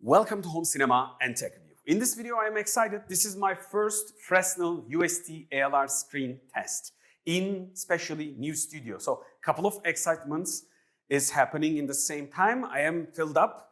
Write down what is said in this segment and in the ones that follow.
Welcome to Home Cinema and Tech Review. In this video, I am excited. This is my first Fresnel UST ALR screen test in specially new studio. So a couple of excitements is happening in the same time. I am filled up.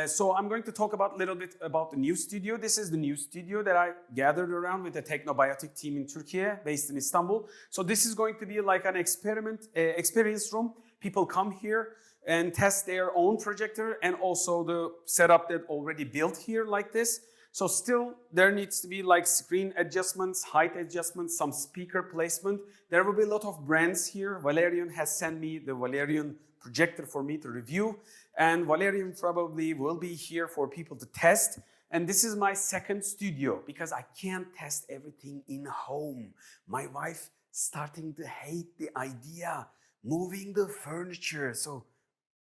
So I'm going to talk a little bit about the new studio. This is the new studio that I gathered around with the Technobiotic team in Turkey, based in Istanbul. So this is going to be like an experience room. People come here and test their own projector and also the setup that already built here like this. So still there needs to be like screen adjustments, height adjustments, some speaker placement. There will be a lot of brands here. Valerian has sent me the Valerian projector for me to review, and Valerian probably will be here for people to test. And this is my second studio because I can't test everything in home. My wife starting to hate the idea, moving the furniture. So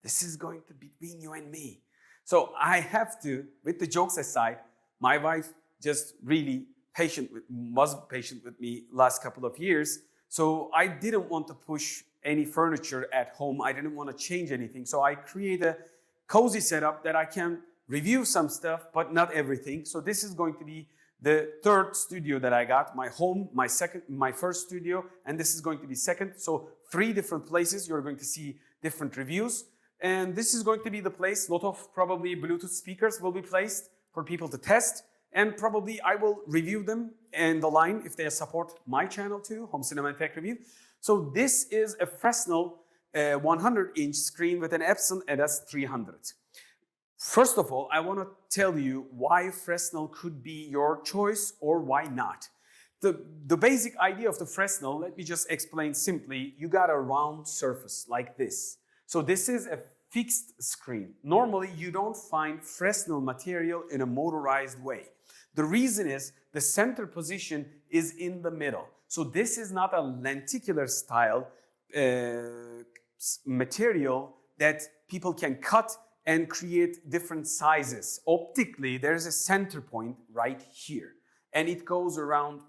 this is going to be between you and me. So I have to, with the jokes aside, my wife just really was patient with me last couple of years. So I didn't want to push any furniture at home. I didn't want to change anything. So I create a cozy setup that I can review some stuff, but not everything. So this is going to be the third studio that I got, my home, my first studio, and this is going to be second. So 3 different places. You're going to see different reviews. And this is going to be the place, a lot of probably Bluetooth speakers will be placed for people to test. And probably I will review them in the line if they support my channel too, Home Cinema and Tech Review. So this is a Fresnel 100-inch screen with an Epson LS300. First of all, I want to tell you why Fresnel could be your choice or why not. The basic idea of the Fresnel, let me just explain simply. You got a round surface like this. So this is a fixed screen. Normally, you don't find Fresnel material in a motorized way. The reason is the center position is in the middle. So this is not a lenticular style material that people can cut and create different sizes. Optically, there's a center point right here, and it goes round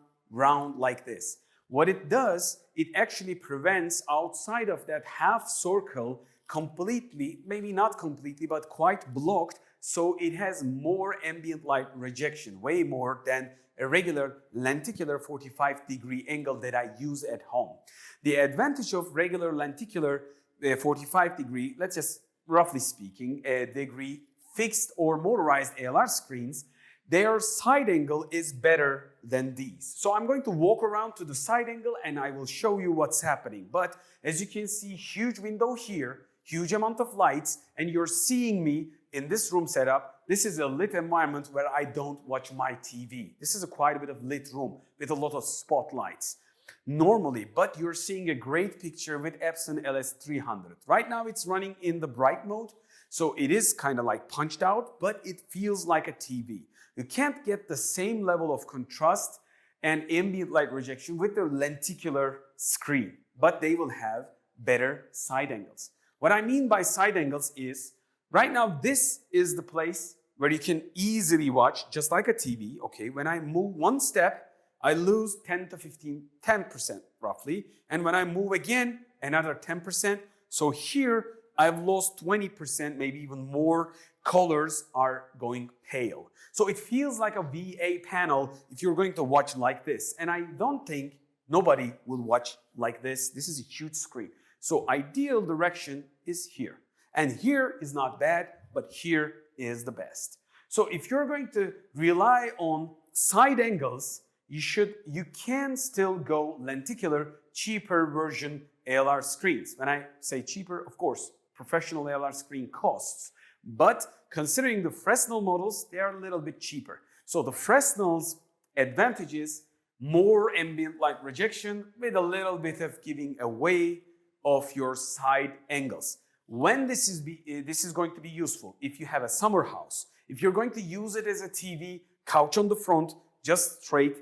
like this. What it does, it actually prevents outside of that half circle completely, maybe not completely, but quite blocked, so it has more ambient light rejection, way more than a regular lenticular 45-degree angle that I use at home. The advantage of regular lenticular 45-degree, let's just roughly speaking, a degree fixed or motorized ALR screens, their side angle is better than these. So I'm going to walk around to the side angle and I will show you what's happening. But as you can see, huge window here, huge amount of lights, and you're seeing me in this room setup. This is a lit environment where I don't watch my TV. This is quite a bit of lit room with a lot of spotlights. Normally, but you're seeing a great picture with Epson LS300. Right now it's running in the bright mode, so it is kind of like punched out, but it feels like a TV. You can't get the same level of contrast and ambient light rejection with the lenticular screen, but they will have better side angles. What I mean by side angles is, right now this is the place where you can easily watch, just like a TV, okay? When I move one step, I lose 10% roughly. And when I move again, another 10%. So here, I've lost 20%, maybe even more. Colors are going pale. So it feels like a VA panel if you're going to watch like this. And I don't think nobody will watch like this. This is a huge screen. So ideal direction is here. And here is not bad, but here is the best. So if you're going to rely on side angles, you can still go lenticular, cheaper version ALR screens. When I say cheaper, of course, professional ALR screen costs. But considering the Fresnel models, they are a little bit cheaper. So the Fresnel's advantage is more ambient light rejection with a little bit of giving away of your side angles. When this is going to be useful, if you have a summer house, if you're going to use it as a TV, couch on the front, just straight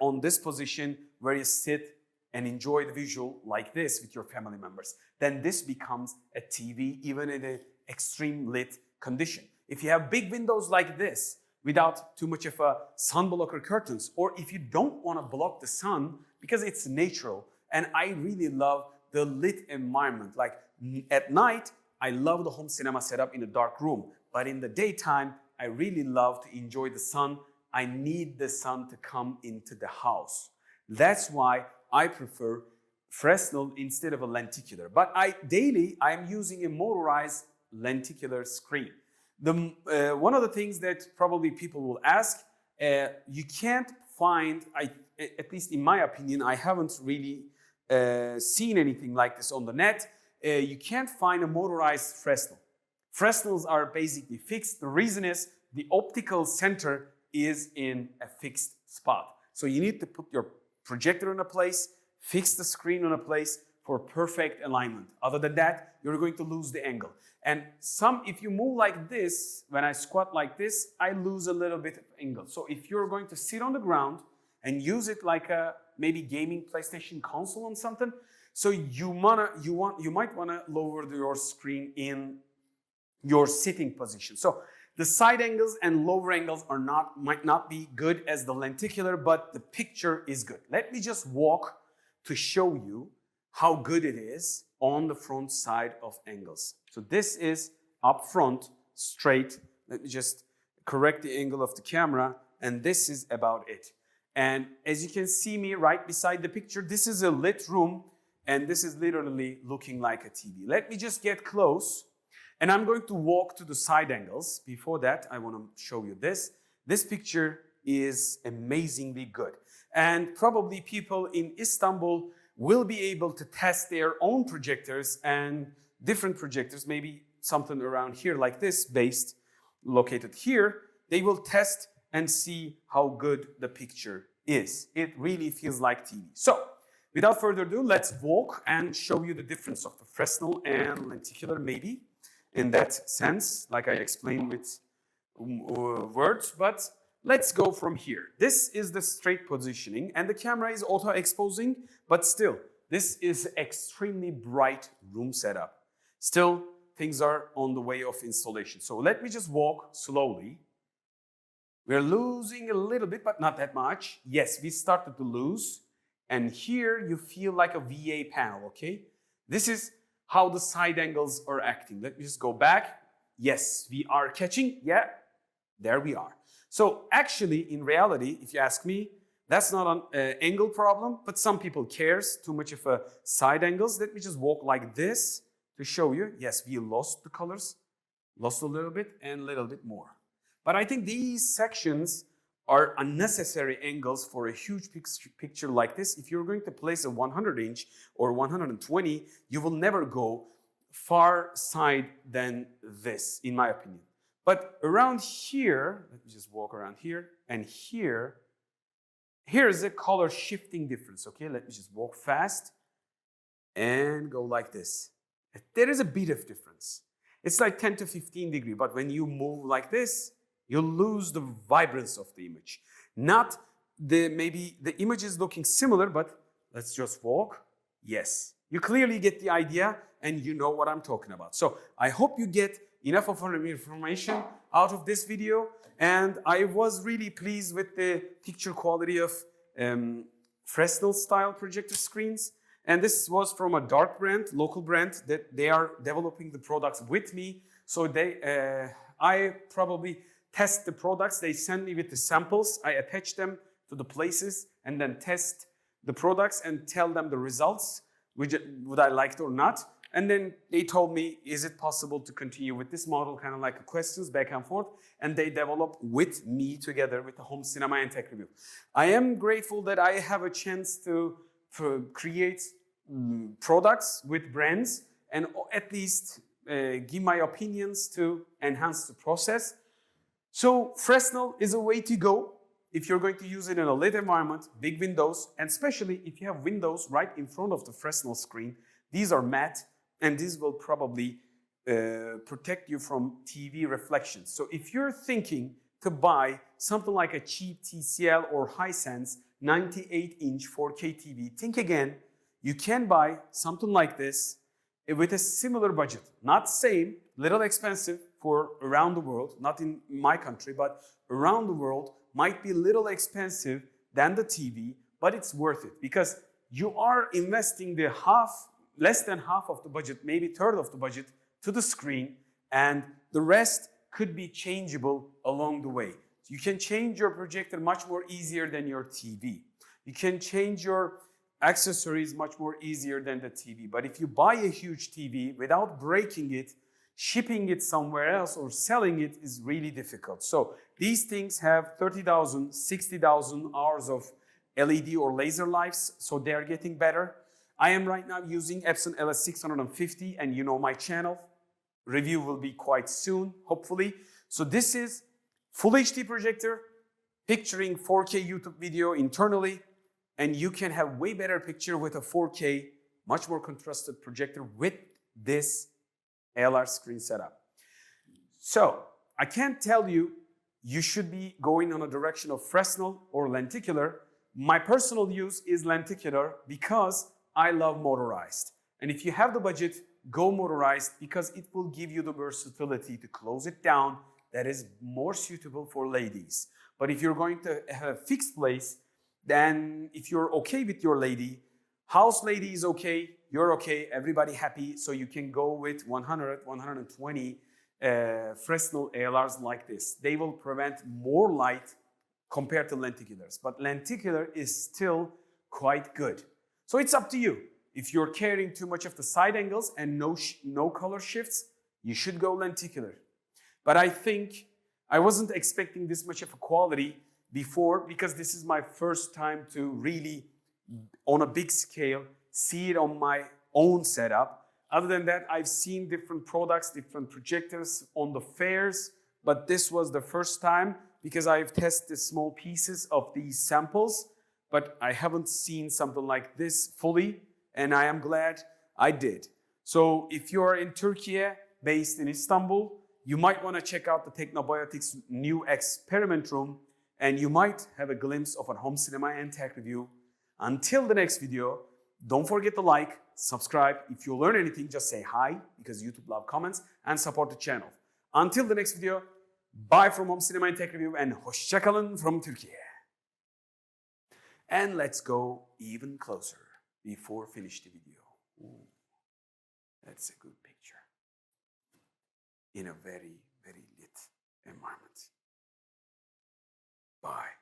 on this position where you sit and enjoy the visual like this with your family members, then this becomes a TV even in an extreme lit condition. If you have big windows like this without too much of a sun blocker curtains, or if you don't want to block the sun because it's natural, and I really love the lit environment. Like at night, I love the home cinema setup in a dark room, but in the daytime, I really love to enjoy the sun. I need the sun to come into the house. That's why I prefer Fresnel instead of a lenticular. But daily, I'm using a motorized lenticular screen. One of the things that probably people will ask, you can't find, at least in my opinion, I haven't really seen anything like this on the net. You can't find a motorized Fresnel. Fresnels are basically fixed. The reason is the optical center is in a fixed spot. So you need to put your projector in a place, fix the screen in a place for perfect alignment. Other than that, you're going to lose the angle. And if you move like this, when I squat like this, I lose a little bit of angle. So if you're going to sit on the ground and use it like a maybe gaming PlayStation console or something, so you might wanna lower your screen in your sitting position. So the side angles and lower angles might not be good as the lenticular, but the picture is good. Let me just walk to show you how good it is on the front side of angles. So this is up front, straight. Let me just correct the angle of the camera, and this is about it. And as you can see me right beside the picture, this is a lit room, and this is literally looking like a TV. Let me just get close, and I'm going to walk to the side angles. Before that, I want to show you this. This picture is amazingly good. And probably people in Istanbul will be able to test their own projectors and different projectors, maybe something around here like this, located here. They will test and see how good the picture is. It really feels like TV. So, without further ado, let's walk and show you the difference of the Fresnel and lenticular, maybe, in that sense, like I explained with words, but let's go from here. This is the straight positioning, and the camera is auto-exposing, but still, this is extremely bright room setup. Still, things are on the way of installation. So let me just walk slowly. We're losing a little bit, but not that much. Yes, we started to lose. And here you feel like a VA panel, okay? This is how the side angles are acting. Let me just go back. Yes, we are catching. Yeah, there we are. So actually, in reality, if you ask me, that's not an angle problem, but some people cares too much of a side angles. Let me just walk like this to show you. Yes, we lost the colors, lost a little bit and a little bit more. But I think these sections are unnecessary angles for a huge picture like this. If you're going to place a 100-inch or 120, you will never go far side than this, in my opinion. But around here, let me just walk around here, and here is a color shifting difference, okay? Let me just walk fast and go like this. There is a bit of difference. It's like 10 to 15 degrees, but when you move like this, you lose the vibrance of the image. Maybe the image is looking similar, but let's just walk. Yes, you clearly get the idea and you know what I'm talking about. So I hope you get enough of information out of this video. And I was really pleased with the picture quality of Fresnel style projector screens. And this was from a dark brand, local brand, that they are developing the products with me. So I probably test the products. They send me with the samples. I attach them to the places and then test the products and tell them the results, would I like it or not. And then they told me, is it possible to continue with this model, kind of like questions back and forth, and they develop with me together with the Home Cinema and Tech Review. I am grateful that I have a chance to create products with brands and at least give my opinions to enhance the process. So Fresnel is a way to go if you're going to use it in a lit environment, big windows, and especially if you have windows right in front of the Fresnel screen. These are matte, and this will probably protect you from TV reflections. So if you're thinking to buy something like a cheap TCL or Hisense 98-inch 4K TV, think again. You can buy something like this with a similar budget. Not same, little expensive for around the world, not in my country, but around the world might be a little expensive than the TV, but it's worth it because you are investing the less than half of the budget, maybe third of the budget to the screen, and the rest could be changeable along the way. You can change your projector much more easier than your TV. You can change your accessories much more easier than the TV. But if you buy a huge TV without breaking it, shipping it somewhere else or selling it is really difficult. So these things have 30,000, 60,000 hours of LED or laser lives, so they are getting better. I am right now using Epson LS650, and you know my channel. Review will be quite soon, hopefully. So this is full HD projector, picturing 4K YouTube video internally, and you can have way better picture with a 4K, much more contrasted projector with this ALR screen setup. So I can't tell you should be going on a direction of Fresnel or lenticular. My personal use is lenticular because I love motorized. And if you have the budget, go motorized because it will give you the versatility to close it down that is more suitable for ladies. But if you're going to have a fixed place, then if you're okay with your lady, house lady is okay, you're okay, everybody happy, so you can go with 100, 120 Fresnel ALRs like this. They will prevent more light compared to lenticulars, but lenticular is still quite good. So it's up to you. If you're caring too much of the side angles and no color shifts, you should go lenticular. But I think I wasn't expecting this much of a quality before because this is my first time to really, on a big scale, see it on my own setup. Other than that, I've seen different products, different projectors on the fairs, but this was the first time because I've tested small pieces of these samples, but I haven't seen something like this fully, and I am glad I did. So if you're in Turkey, based in Istanbul, you might want to check out the Technobiotics' new experiment room, and you might have a glimpse of a home cinema and tech review. Until the next video, don't forget to like, subscribe. If you learn anything, just say hi, because YouTube loves comments, and support the channel. Until the next video, bye from Home Cinema and Tech Review, and hoşça kalın from Turkey. And let's go even closer before finish the video. Ooh, that's a good picture in a very, very lit environment. Bye.